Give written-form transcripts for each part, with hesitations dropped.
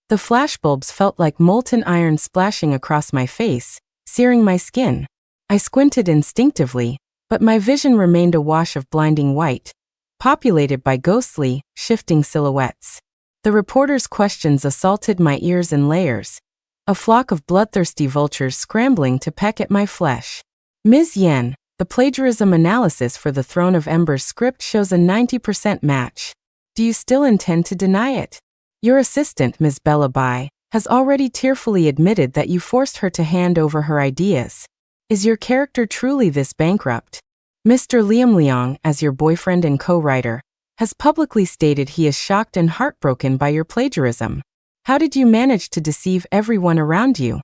The flashbulbs felt like molten iron splashing across my face, searing my skin. I squinted instinctively, but my vision remained a wash of blinding white, populated by ghostly, shifting silhouettes. The reporter's questions assaulted my ears in layers, a flock of bloodthirsty vultures scrambling to peck at my flesh. Ms. Yen, the plagiarism analysis for the Throne of Embers script shows a 90% match. Do you still intend to deny it? Your assistant, Ms. Bella Bai, has already tearfully admitted that you forced her to hand over her ideas. Is your character truly this bankrupt? Mr. Liam Leong, as your boyfriend and co-writer, has publicly stated he is shocked and heartbroken by your plagiarism. How did you manage to deceive everyone around you?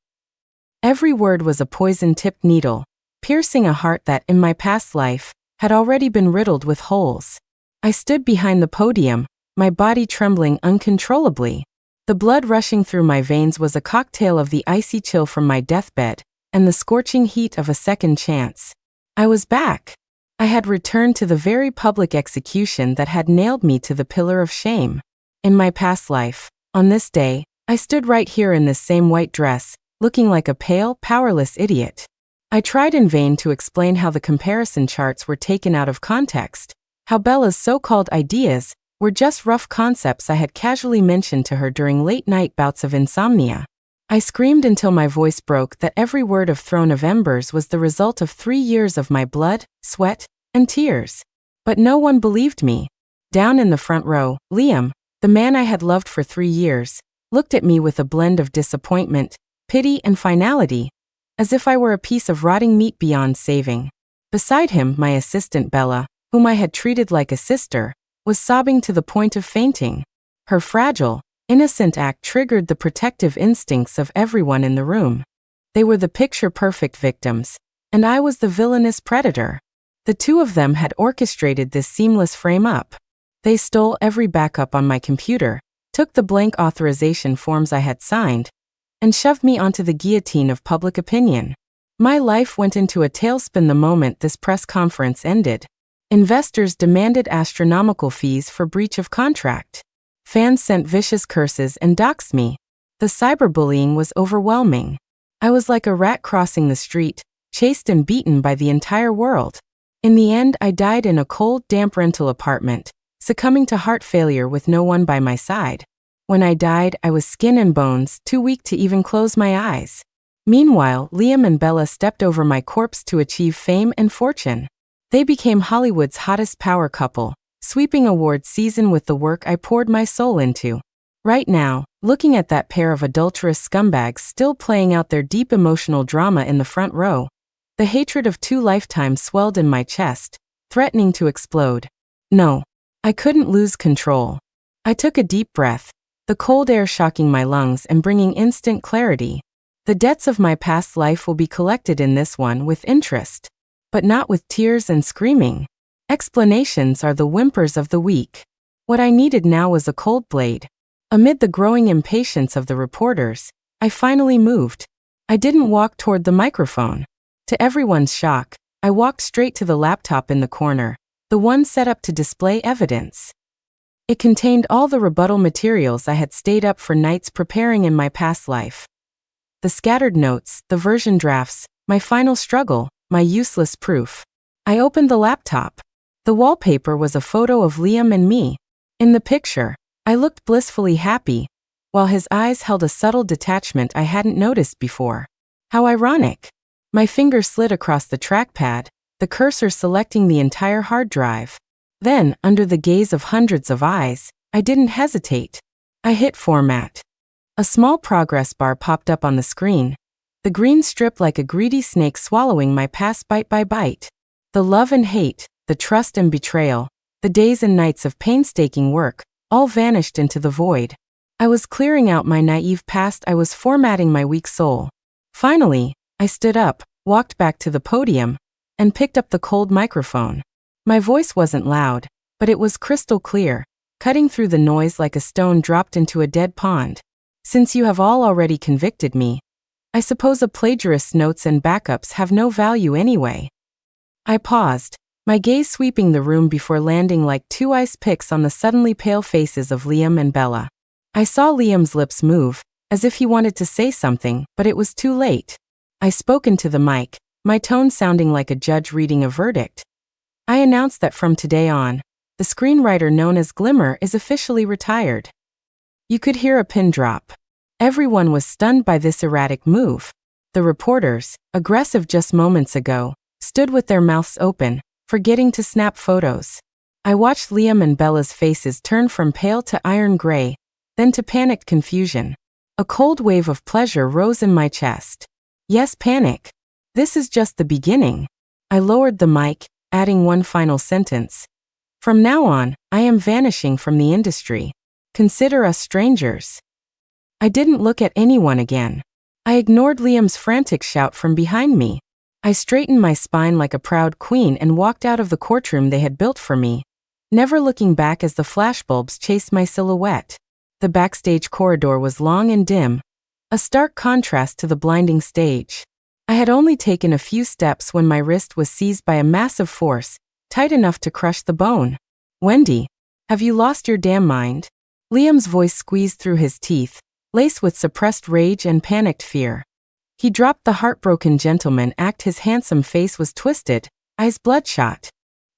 Every word was a poison-tipped needle, piercing a heart that, in my past life, had already been riddled with holes. I stood behind the podium, my body trembling uncontrollably. The blood rushing through my veins was a cocktail of the icy chill from my deathbed and the scorching heat of a second chance. I was back. I had returned to the very public execution that had nailed me to the pillar of shame. In my past life, on this day, I stood right here in this same white dress, looking like a pale, powerless idiot. I tried in vain to explain how the comparison charts were taken out of context, how Bella's so-called ideas were just rough concepts I had casually mentioned to her during late-night bouts of insomnia. I screamed until my voice broke that every word of Throne of Embers was the result of 3 years of my blood, sweat, and tears. But no one believed me. Down in the front row, Liam, the man I had loved for 3 years, looked at me with a blend of disappointment, pity, and finality, as if I were a piece of rotting meat beyond saving. Beside him, my assistant Bella, whom I had treated like a sister, was sobbing to the point of fainting. Her fragile, innocent act triggered the protective instincts of everyone in the room. They were the picture-perfect victims, and I was the villainous predator. The two of them had orchestrated this seamless frame-up. They stole every backup on my computer, took the blank authorization forms I had signed, and shoved me onto the guillotine of public opinion. My life went into a tailspin the moment this press conference ended. Investors demanded astronomical fees for breach of contract. Fans sent vicious curses and doxed me. The cyberbullying was overwhelming. I was like a rat crossing the street, chased and beaten by the entire world. In the end, I died in a cold, damp rental apartment, succumbing to heart failure with no one by my side. When I died, I was skin and bones, too weak to even close my eyes. Meanwhile, Liam and Bella stepped over my corpse to achieve fame and fortune. They became Hollywood's hottest power couple, sweeping awards season with the work I poured my soul into. Right now, looking at that pair of adulterous scumbags still playing out their deep emotional drama in the front row, the hatred of 2 lifetimes swelled in my chest, threatening to explode. No, I couldn't lose control. I took a deep breath, the cold air shocking my lungs and bringing instant clarity. The debts of my past life will be collected in this one with interest, but not with tears and screaming. Explanations are the whimpers of the weak. What I needed now was a cold blade. Amid the growing impatience of the reporters, I finally moved. I didn't walk toward the microphone. To everyone's shock, I walked straight to the laptop in the corner, the one set up to display evidence. It contained all the rebuttal materials I had stayed up for nights preparing in my past life. The scattered notes, the version drafts, my final struggle, my useless proof. I opened the laptop. The wallpaper was a photo of Liam and me. In the picture, I looked blissfully happy, while his eyes held a subtle detachment I hadn't noticed before. How ironic. My finger slid across the trackpad, the cursor selecting the entire hard drive. Then, under the gaze of hundreds of eyes, I didn't hesitate. I hit Format. A small progress bar popped up on the screen, the green strip like a greedy snake swallowing my past bite by bite. The love and hate, the trust and betrayal, the days and nights of painstaking work, all vanished into the void. I was clearing out my naive past, I was formatting my weak soul. Finally, I stood up, walked back to the podium, and picked up the cold microphone. My voice wasn't loud, but it was crystal clear, cutting through the noise like a stone dropped into a dead pond. Since you have all already convicted me, I suppose a plagiarist's notes and backups have no value anyway. I paused, my gaze sweeping the room before landing like 2 ice picks on the suddenly pale faces of Liam and Bella. I saw Liam's lips move, as if he wanted to say something, but it was too late. I spoke into the mic, my tone sounding like a judge reading a verdict. I announced that from today on, the screenwriter known as Glimmer is officially retired. You could hear a pin drop. Everyone was stunned by this erratic move. The reporters, aggressive just moments ago, stood with their mouths open, forgetting to snap photos. I watched Liam and Bella's faces turn from pale to iron gray, then to panicked confusion. A cold wave of pleasure rose in my chest. Yes, panic. This is just the beginning. I lowered the mic, adding one final sentence. From now on, I am vanishing from the industry. Consider us strangers. I didn't look at anyone again. I ignored Liam's frantic shout from behind me. I straightened my spine like a proud queen and walked out of the courtroom they had built for me, never looking back as the flashbulbs chased my silhouette. The backstage corridor was long and dim, a stark contrast to the blinding stage. I had only taken a few steps when my wrist was seized by a massive force, tight enough to crush the bone. Wendy, have you lost your damn mind? Liam's voice squeezed through his teeth, laced with suppressed rage and panicked fear. He dropped the heartbroken gentleman act. His handsome face was twisted, eyes bloodshot.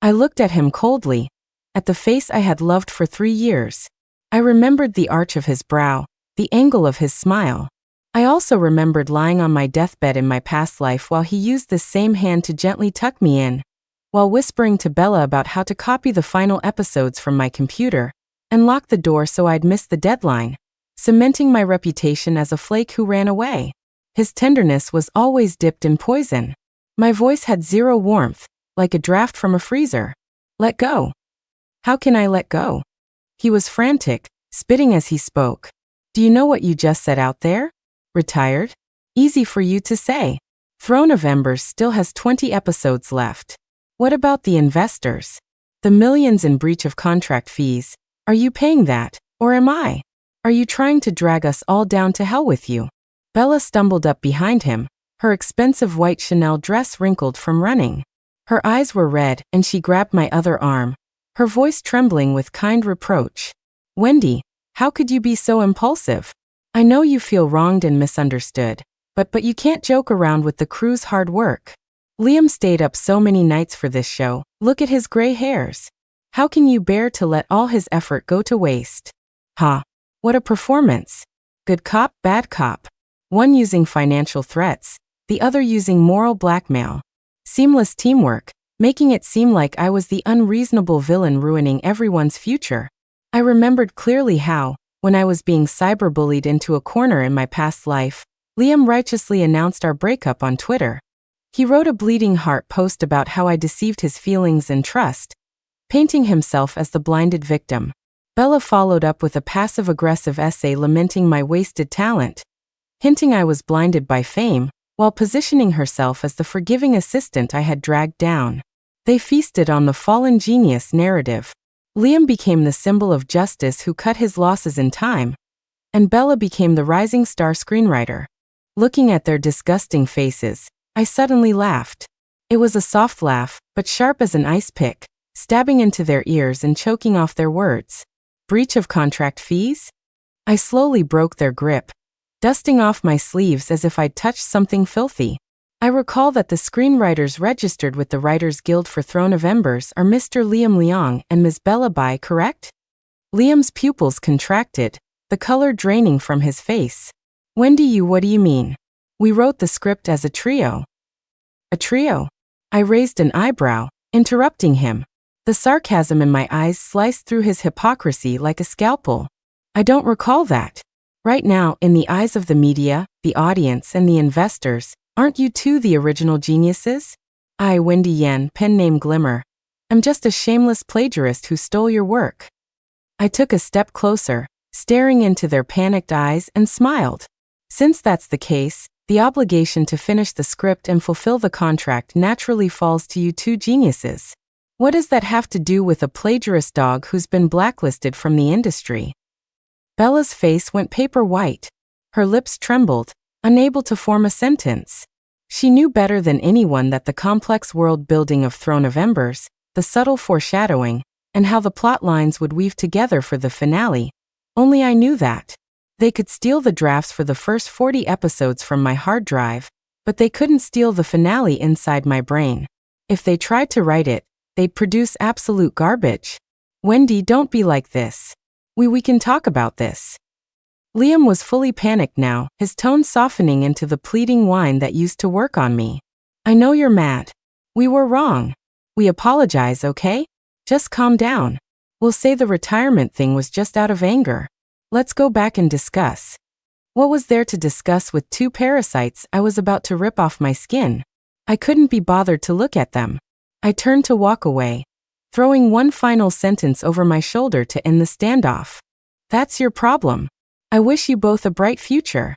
I looked at him coldly, at the face I had loved for 3 years. I remembered the arch of his brow, the angle of his smile. I also remembered lying on my deathbed in my past life while he used this same hand to gently tuck me in, while whispering to Bella about how to copy the final episodes from my computer and lock the door so I'd miss the deadline, cementing my reputation as a flake who ran away. His tenderness was always dipped in poison. My voice had zero warmth, like a draft from a freezer. Let go. How can I let go? He was frantic, spitting as he spoke. Do you know what you just said out there? Retired? Easy for you to say. Throne of Embers still has 20 episodes left. What about the investors? The millions in breach of contract fees. Are you paying that, or am I? Are you trying to drag us all down to hell with you? Bella stumbled up behind him, her expensive white Chanel dress wrinkled from running. Her eyes were red, and she grabbed my other arm, her voice trembling with kind reproach. Wendy, how could you be so impulsive? I know you feel wronged and misunderstood, but you can't joke around with the crew's hard work. Liam stayed up so many nights for this show. Look at his gray hairs. How can you bear to let all his effort go to waste? Ha! What a performance. Good cop, bad cop. One using financial threats, the other using moral blackmail. Seamless teamwork, making it seem like I was the unreasonable villain ruining everyone's future. I remembered clearly how, when I was being cyberbullied into a corner in my past life, Liam righteously announced our breakup on Twitter. He wrote a bleeding heart post about how I deceived his feelings and trust, painting himself as the blinded victim. Bella followed up with a passive-aggressive essay lamenting my wasted talent, hinting I was blinded by fame, while positioning herself as the forgiving assistant I had dragged down. They feasted on the fallen genius narrative. Liam became the symbol of justice who cut his losses in time, and Bella became the rising star screenwriter. Looking at their disgusting faces, I suddenly laughed. It was a soft laugh, but sharp as an ice pick, stabbing into their ears and choking off their words. Breach of contract fees? I slowly broke their grip, dusting off my sleeves as if I'd touched something filthy. I recall that the screenwriters registered with the Writers Guild for Throne of Embers are Mr. Liam Leong and Ms. Bella Bai, correct? Liam's pupils contracted, the color draining from his face. Wendy, what do you mean? We wrote the script as a trio. A trio? I raised an eyebrow, interrupting him. The sarcasm in my eyes sliced through his hypocrisy like a scalpel. I don't recall that. Right now, in the eyes of the media, the audience, and the investors, aren't you two the original geniuses? I, Wendy Yen, pen name Glimmer. I'm just a shameless plagiarist who stole your work. I took a step closer, staring into their panicked eyes, and smiled. Since that's the case, the obligation to finish the script and fulfill the contract naturally falls to you two geniuses. What does that have to do with a plagiarist dog who's been blacklisted from the industry? Bella's face went paper white. Her lips trembled, unable to form a sentence. She knew better than anyone that the complex world building of Throne of Embers, the subtle foreshadowing, and how the plot lines would weave together for the finale, Only I knew that. They could steal the drafts for the first 40 episodes from my hard drive, but they couldn't steal the finale inside my brain. If they tried to write it, they'd produce absolute garbage. Wendy, don't be like this. We can talk about this. Liam was fully panicked now, his tone softening into the pleading whine that used to work on me. I know you're mad. We were wrong. We apologize, okay? Just calm down. We'll say the retirement thing was just out of anger. Let's go back and discuss. What was there to discuss with two parasites I was about to rip off my skin? I couldn't be bothered to look at them. I turned to walk away, throwing one final sentence over my shoulder to end the standoff. That's your problem. I wish you both a bright future.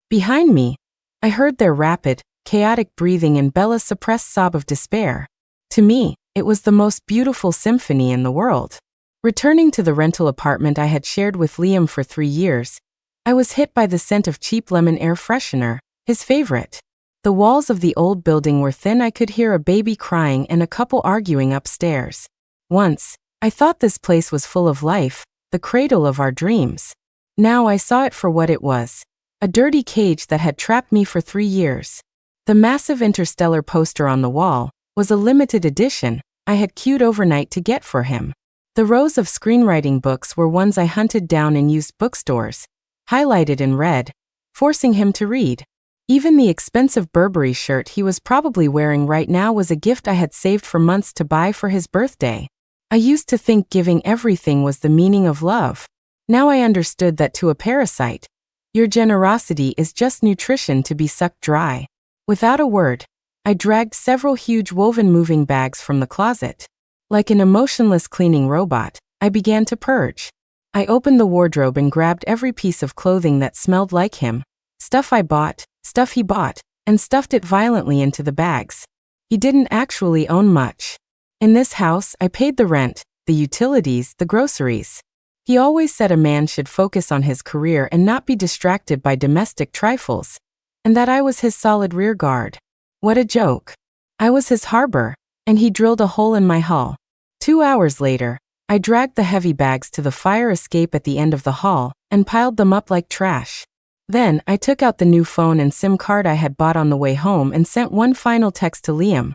Behind me, I heard their rapid, chaotic breathing and Bella's suppressed sob of despair. To me, it was the most beautiful symphony in the world. Returning to the rental apartment I had shared with Liam for 3 years, I was hit by the scent of cheap lemon air freshener, his favorite. The walls of the old building were thin. I could hear a baby crying and a couple arguing upstairs. Once, I thought this place was full of life, the cradle of our dreams. Now I saw it for what it was, a dirty cage that had trapped me for 3 years. The massive Interstellar poster on the wall was a limited edition I had queued overnight to get for him. The rows of screenwriting books were ones I hunted down in used bookstores, highlighted in red, forcing him to read. Even the expensive Burberry shirt he was probably wearing right now was a gift I had saved for months to buy for his birthday. I used to think giving everything was the meaning of love. Now I understood that to a parasite, your generosity is just nutrition to be sucked dry. Without a word, I dragged several huge woven moving bags from the closet. Like an emotionless cleaning robot, I began to purge. I opened the wardrobe and grabbed every piece of clothing that smelled like him, stuff I bought, stuff he bought, and stuffed it violently into the bags. He didn't actually own much. In this house, I paid the rent, the utilities, the groceries. He always said a man should focus on his career and not be distracted by domestic trifles, and that I was his solid rear guard. What a joke. I was his harbor, and he drilled a hole in my hull. 2 hours later, I dragged the heavy bags to the fire escape at the end of the hall and piled them up like trash. Then, I took out the new phone and SIM card I had bought on the way home and sent one final text to Liam.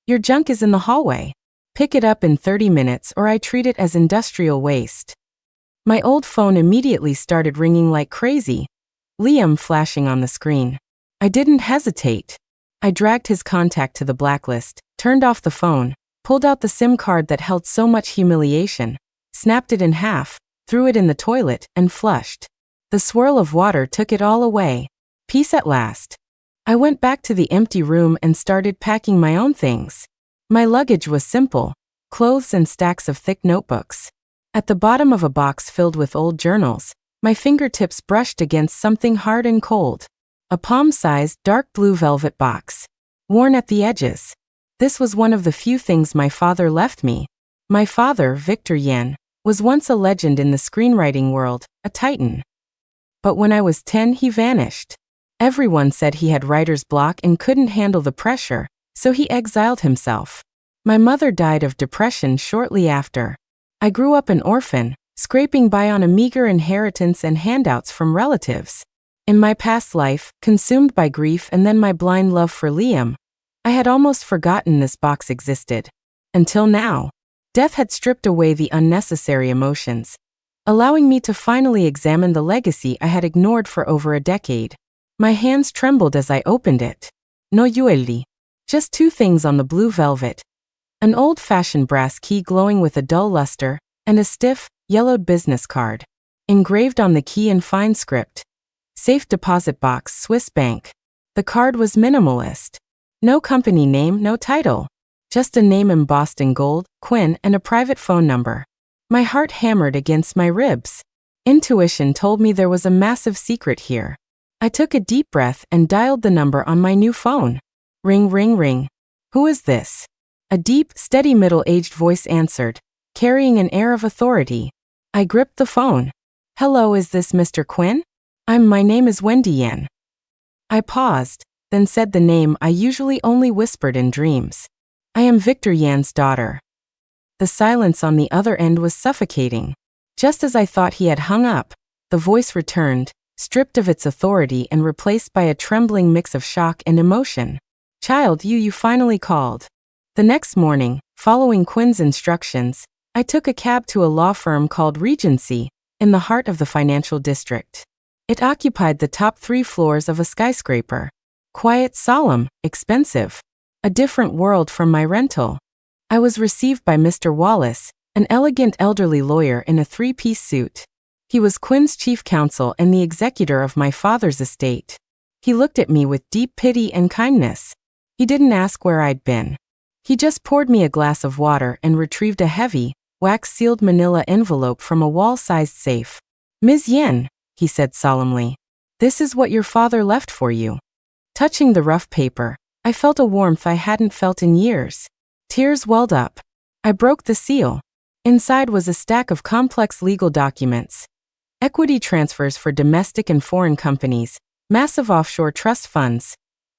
Your junk is in the hallway. Pick it up in 30 minutes or I treat it as industrial waste. My old phone immediately started ringing like crazy, Liam flashing on the screen. I didn't hesitate. I dragged his contact to the blacklist, turned off the phone, pulled out the SIM card that held so much humiliation, snapped it in half, threw it in the toilet, and flushed. The swirl of water took it all away. Peace at last. I went back to the empty room and started packing my own things. My luggage was simple, clothes and stacks of thick notebooks. At the bottom of a box filled with old journals, my fingertips brushed against something hard and cold. A palm-sized, dark blue velvet box, worn at the edges. This was one of the few things my father left me. My father, Victor Yen, was once a legend in the screenwriting world, a titan. But when I was 10, he vanished. Everyone said he had writer's block and couldn't handle the pressure, so he exiled himself. My mother died of depression shortly after. I grew up an orphan, scraping by on a meager inheritance and handouts from relatives. In my past life, consumed by grief and then my blind love for Liam, I had almost forgotten this box existed. Until now. Death had stripped away the unnecessary emotions, allowing me to finally examine the legacy I had ignored for over a decade. My hands trembled as I opened it. No yueli. Just 2 things on the blue velvet. An old-fashioned brass key glowing with a dull luster, and a stiff, yellowed business card. Engraved on the key in fine script. Safe deposit box, Swiss bank. The card was minimalist. No company name, no title. Just a name embossed in gold, Quinn, and a private phone number. My heart hammered against my ribs. Intuition told me there was a massive secret here. I took a deep breath and dialed the number on my new phone. Ring, ring, ring. Who is this? A deep, steady middle-aged voice answered, carrying an air of authority. I gripped the phone. Hello, is this Mr. Quinn? My name is Wendy Yen. I paused, then said the name I usually only whispered in dreams. I am Victor Yan's daughter. The silence on the other end was suffocating. Just as I thought he had hung up, the voice returned, stripped of its authority and replaced by a trembling mix of shock and emotion. "Child, you finally called." The next morning, following Quinn's instructions, I took a cab to a law firm called Regency, in the heart of the financial district. It occupied the top 3 floors of a skyscraper. Quiet, solemn, expensive. A different world from my rental. I was received by Mr. Wallace, an elegant elderly lawyer in a 3-piece suit. He was Quinn's chief counsel and the executor of my father's estate. He looked at me with deep pity and kindness. He didn't ask where I'd been. He just poured me a glass of water and retrieved a heavy, wax-sealed manila envelope from a wall-sized safe. "Ms. Yen," he said solemnly, "this is what your father left for you." Touching the rough paper, I felt a warmth I hadn't felt in years. Tears welled up. I broke the seal. Inside was a stack of complex legal documents. Equity transfers for domestic and foreign companies, massive offshore trust funds,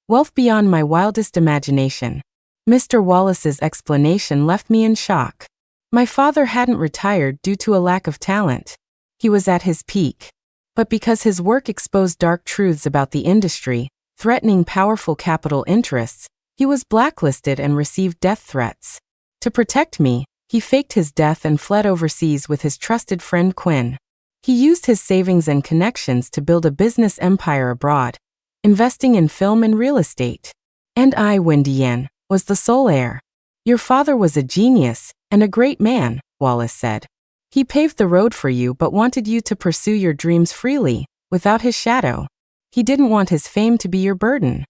wealth beyond my wildest imagination. Mr. Wallace's explanation left me in shock. My father hadn't retired due to a lack of talent. He was at his peak. But because his work exposed dark truths about the industry, threatening powerful capital interests, he was blacklisted and received death threats. To protect me, he faked his death and fled overseas with his trusted friend Quinn. He used his savings and connections to build a business empire abroad, investing in film and real estate. And I, Wendy Yen, was the sole heir. "Your father was a genius and a great man," Wallace said. "He paved the road for you but wanted you to pursue your dreams freely, without his shadow. He didn't want his fame to be your burden."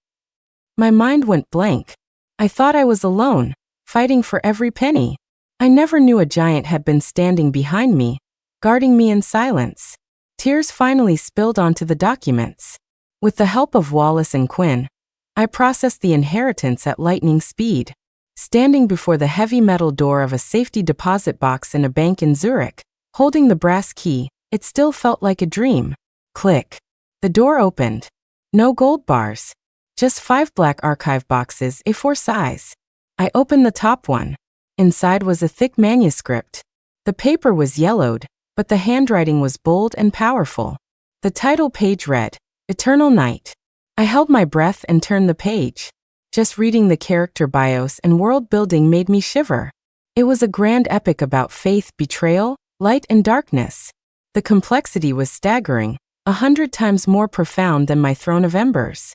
My mind went blank. I thought I was alone, fighting for every penny. I never knew a giant had been standing behind me, guarding me in silence. Tears finally spilled onto the documents. With the help of Wallace and Quinn, I processed the inheritance at lightning speed. Standing before the heavy metal door of a safety deposit box in a bank in Zurich, holding the brass key, it still felt like a dream. Click. The door opened. No gold bars. Just 5 black archive boxes, A4 size. I opened the top one. Inside was a thick manuscript. The paper was yellowed, but the handwriting was bold and powerful. The title page read, "Eternal Night." I held my breath and turned the page. Just reading the character bios and world building made me shiver. It was a grand epic about faith, betrayal, light and darkness. The complexity was staggering, 100 times more profound than my Throne of Embers.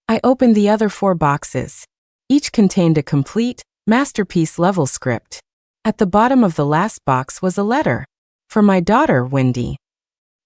I opened the other 4 boxes. Each contained a complete, masterpiece-level script. At the bottom of the last box was a letter. "For my daughter, Wendy."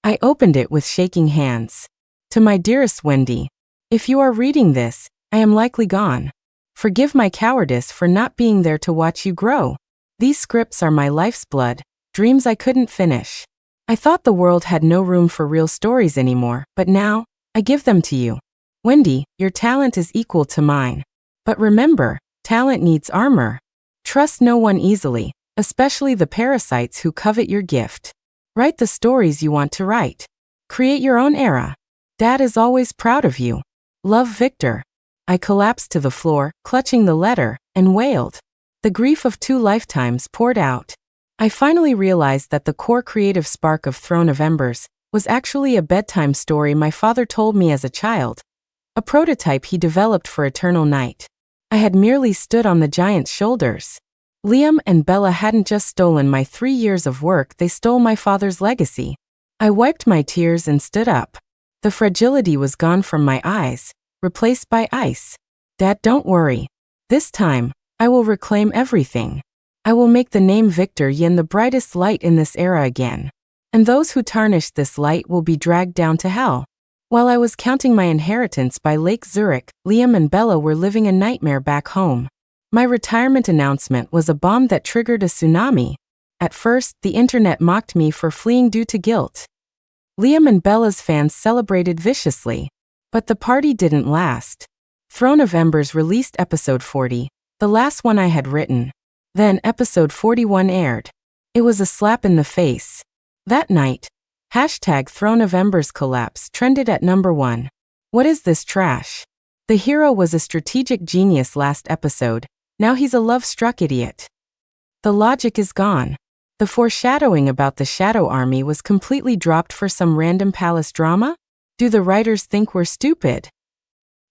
I opened it with shaking hands. "To my dearest Wendy, if you are reading this, I am likely gone. Forgive my cowardice for not being there to watch you grow. These scripts are my life's blood, dreams I couldn't finish. I thought the world had no room for real stories anymore, but now, I give them to you. Wendy, your talent is equal to mine. But remember, talent needs armor. Trust no one easily, especially the parasites who covet your gift. Write the stories you want to write. Create your own era. Dad is always proud of you. Love, Victor." I collapsed to the floor, clutching the letter, and wailed. The grief of 2 lifetimes poured out. I finally realized that the core creative spark of Throne of Embers was actually a bedtime story my father told me as a child, a prototype he developed for Eternal Night. I had merely stood on the giant's shoulders. Liam and Bella hadn't just stolen my 3 years of work, they stole my father's legacy. I wiped my tears and stood up. The fragility was gone from my eyes, replaced by ice. "Dad, don't worry. This time, I will reclaim everything. I will make the name Victor Yin the brightest light in this era again. And those who tarnished this light will be dragged down to hell." While I was counting my inheritance by Lake Zurich, Liam and Bella were living a nightmare back home. My retirement announcement was a bomb that triggered a tsunami. At first, the internet mocked me for fleeing due to guilt. Liam and Bella's fans celebrated viciously. But the party didn't last. Throne of Embers released episode 40, the last one I had written. Then episode 41 aired. It was a slap in the face. That night, #Throne of Embers collapse trended at number 1. What is this trash? The hero was a strategic genius last episode, now he's a love-struck idiot. The logic is gone. The foreshadowing about the Shadow Army was completely dropped for some random palace drama? Do the writers think we're stupid?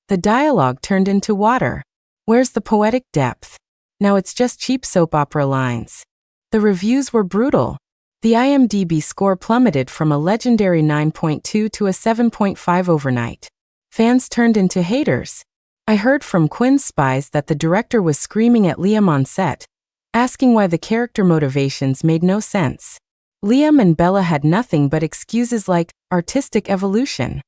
The dialogue turned into water. Where's the poetic depth? Now it's just cheap soap opera lines. The reviews were brutal. The IMDb score plummeted from a legendary 9.2 to a 7.5 overnight. Fans turned into haters. I heard from Quinn's spies that the director was screaming at Liam on set, asking why the character motivations made no sense. Liam and Bella had nothing but excuses like artistic evolution.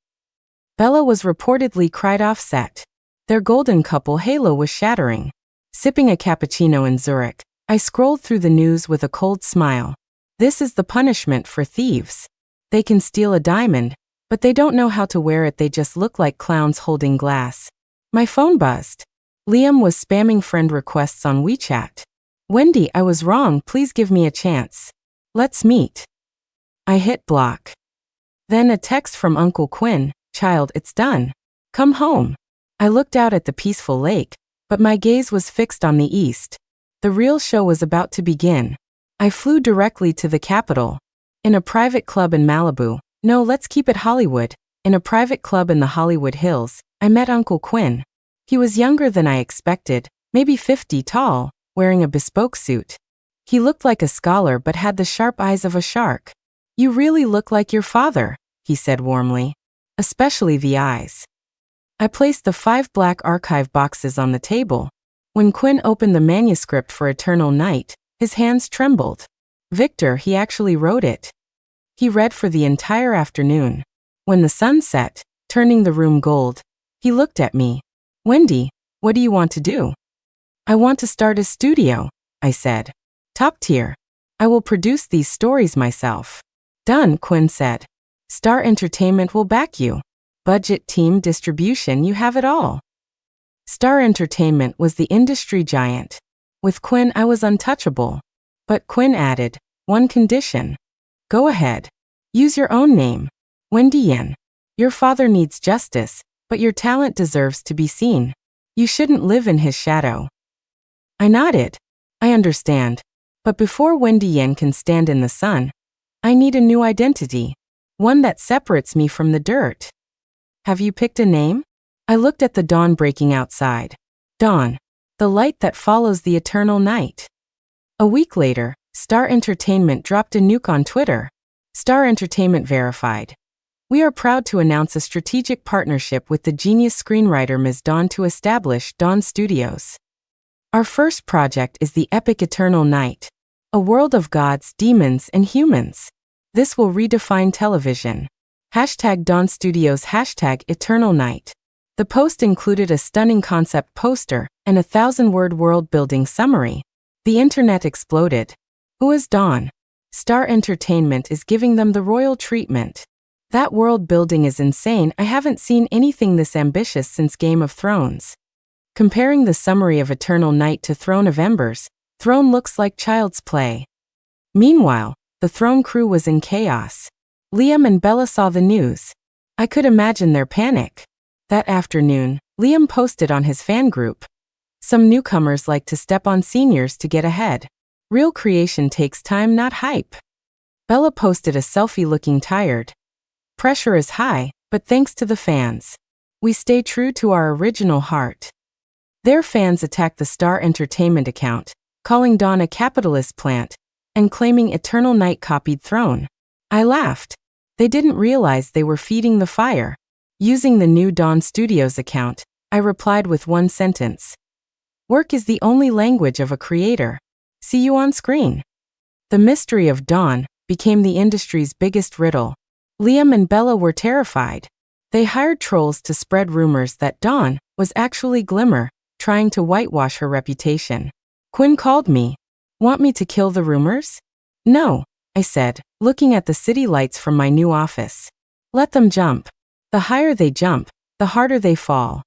Bella was reportedly cried off set. Their golden couple halo was shattering. Sipping a cappuccino in Zurich, I scrolled through the news with a cold smile. This is the punishment for thieves. They can steal a diamond, but they don't know how to wear it. They just look like clowns holding glass. My phone buzzed. Liam was spamming friend requests on WeChat. Wendy, I was wrong. Please give me a chance. Let's meet. I hit block. Then a text from Uncle Quinn. Child, it's done. Come home. I looked out at the peaceful lake, but my gaze was fixed on the east. The real show was about to begin. I flew directly to the capital. In a private club in Malibu. No, let's keep it Hollywood. In a private club in the Hollywood Hills, I met Uncle Quinn. He was younger than I expected, maybe 50 tall, wearing a bespoke suit. He looked like a scholar but had the sharp eyes of a shark. You really look like your father, he said warmly. Especially the eyes. I placed the 5 black archive boxes on the table. When Quinn opened the manuscript for Eternal Night, his hands trembled. Victor, he actually wrote it. He read for the entire afternoon. When the sun set, turning the room gold, he looked at me. Wendy, what do you want to do? I want to start a studio, I said. Top tier. I will produce these stories myself. Done, Quinn said. Star Entertainment will back you. Budget, team, distribution, you have it all. Star Entertainment was the industry giant. With Quinn, I was untouchable. But Quinn added, one condition. Go ahead. Use your own name. Wendy Yen. Your father needs justice, but your talent deserves to be seen. You shouldn't live in his shadow. I nodded. I understand. But before Wendy Yen can stand in the sun, I need a new identity. One that separates me from the dirt. Have you picked a name? I looked at the dawn breaking outside. Dawn. The light that follows the eternal night. A week later, Star Entertainment dropped a nuke on Twitter. Star Entertainment verified. We are proud to announce a strategic partnership with the genius screenwriter Ms. Dawn to establish Dawn Studios. Our first project is the epic Eternal Night. A world of gods, demons, and humans. This will redefine television. Hashtag Dawn Studios, hashtag Eternal Night. The post included a stunning concept poster and a 1,000-word world-building summary. The internet exploded. Who is Dawn? Star Entertainment is giving them the royal treatment. That world-building is insane. I haven't seen anything this ambitious since Game of Thrones. Comparing the summary of Eternal Night to Throne of Embers, Throne looks like child's play. Meanwhile, the Throne crew was in chaos. Liam and Bella saw the news. I could imagine their panic. That afternoon, Liam posted on his fan group. Some newcomers like to step on seniors to get ahead. Real creation takes time, not hype. Bella posted a selfie looking tired. Pressure is high, but thanks to the fans. We stay true to our original heart. Their fans attacked the Star Entertainment account, calling Dawn a capitalist plant, and claiming Eternal Night copied Throne. I laughed. They didn't realize they were feeding the fire. Using the new Dawn Studios account, I replied with one sentence. Work is the only language of a creator. See you on screen. The mystery of Dawn became the industry's biggest riddle. Liam and Bella were terrified. They hired trolls to spread rumors that Dawn was actually Glimmer, trying to whitewash her reputation. Quinn called me. Want me to kill the rumors? No, I said, looking at the city lights from my new office. Let them jump. The higher they jump, the harder they fall.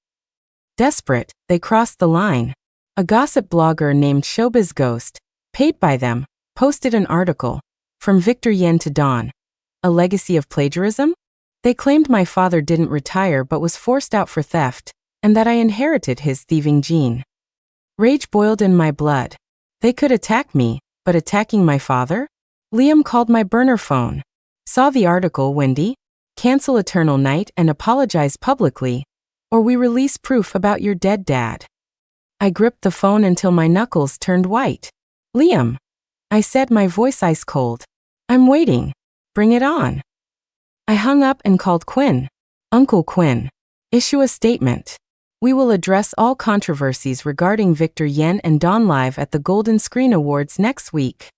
Desperate, they crossed the line. A gossip blogger named Showbiz Ghost, paid by them, posted an article, From Victor Yen to Dawn. A legacy of plagiarism? They claimed my father didn't retire but was forced out for theft, and that I inherited his thieving gene. Rage boiled in my blood. They could attack me, but attacking my father? Liam called my burner phone. Saw the article, Wendy? Cancel Eternal Night and apologize publicly, or we release proof about your dead dad. I gripped the phone until my knuckles turned white. Liam, I said, my voice ice cold. I'm waiting. Bring it on. I hung up and called Quinn. Uncle Quinn. Issue a statement. We will address all controversies regarding Victor Yen and Dawn live at the Golden Screen Awards next week.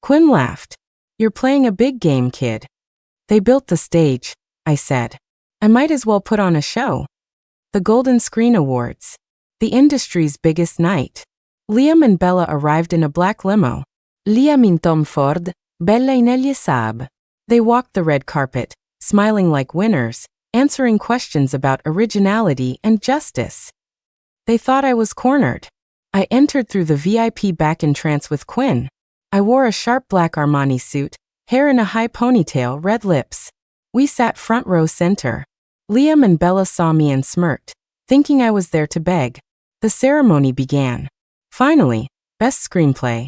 Quinn laughed. You're playing a big game, kid. They built the stage, I said. I might as well put on a show. The Golden Screen Awards. The industry's biggest night. Liam and Bella arrived in a black limo. Liam in Tom Ford, Bella in Elie Saab. They walked the red carpet, smiling like winners, answering questions about originality and justice. They thought I was cornered. I entered through the VIP back entrance with Quinn. I wore a sharp black Armani suit, hair in a high ponytail, red lips. We sat front row center. Liam and Bella saw me and smirked, thinking I was there to beg. The ceremony began. Finally, Best Screenplay.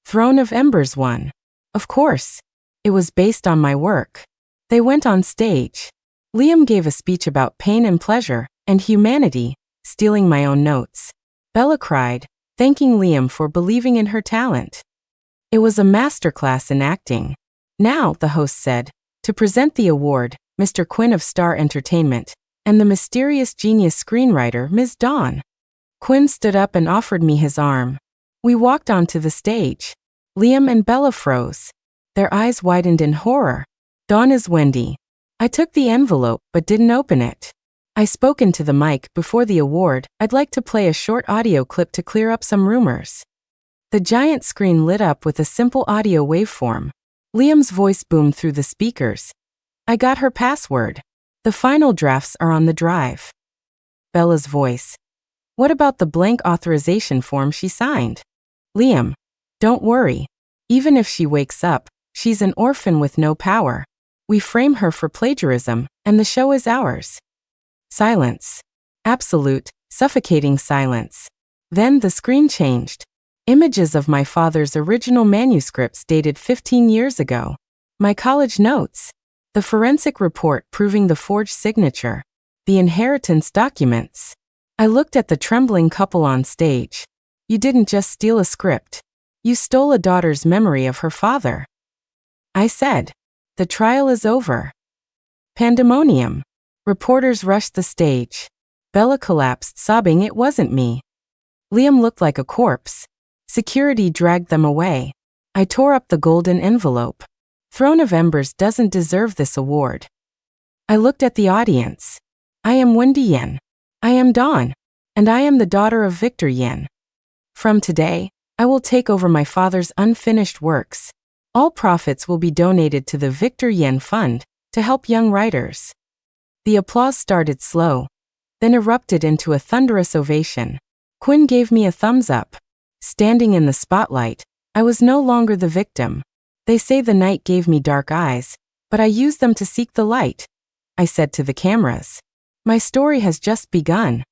Throne of Embers won. Of course. It was based on my work. They went on stage. Liam gave a speech about pain and pleasure, and humanity, stealing my own notes. Bella cried, thanking Liam for believing in her talent. It was a masterclass in acting. Now, the host said, to present the award, Mr. Quinn of Star Entertainment, and the mysterious genius screenwriter, Ms. Dawn. Quinn stood up and offered me his arm. We walked onto the stage. Liam and Bella froze. Their eyes widened in horror. Dawn is Wendy. I took the envelope but didn't open it. I spoke into the mic before the award. I'd like to play a short audio clip to clear up some rumors. The giant screen lit up with a simple audio waveform. Liam's voice boomed through the speakers. I got her password. The final drafts are on the drive. Bella's voice. What about the blank authorization form she signed? Liam. Don't worry. Even if she wakes up, she's an orphan with no power. We frame her for plagiarism, and the show is ours. Silence. Absolute, suffocating silence. Then the screen changed. Images of my father's original manuscripts dated 15 years ago. My college notes. The forensic report proving the forged signature. The inheritance documents. I looked at the trembling couple on stage. You didn't just steal a script. You stole a daughter's memory of her father. I said. The trial is over. Pandemonium. Reporters rushed the stage. Bella collapsed, sobbing it wasn't me. Liam looked like a corpse. Security dragged them away. I tore up the golden envelope. Throne of Embers doesn't deserve this award. I looked at the audience. I am Wendy Yen. I am Dawn. And I am the daughter of Victor Yen. From today, I will take over my father's unfinished works. All profits will be donated to the Victor Yen Fund to help young writers. The applause started slow, then erupted into a thunderous ovation. Quinn gave me a thumbs up. Standing in the spotlight, I was no longer the victim. They say the night gave me dark eyes, but I used them to seek the light. I said to the cameras. My story has just begun.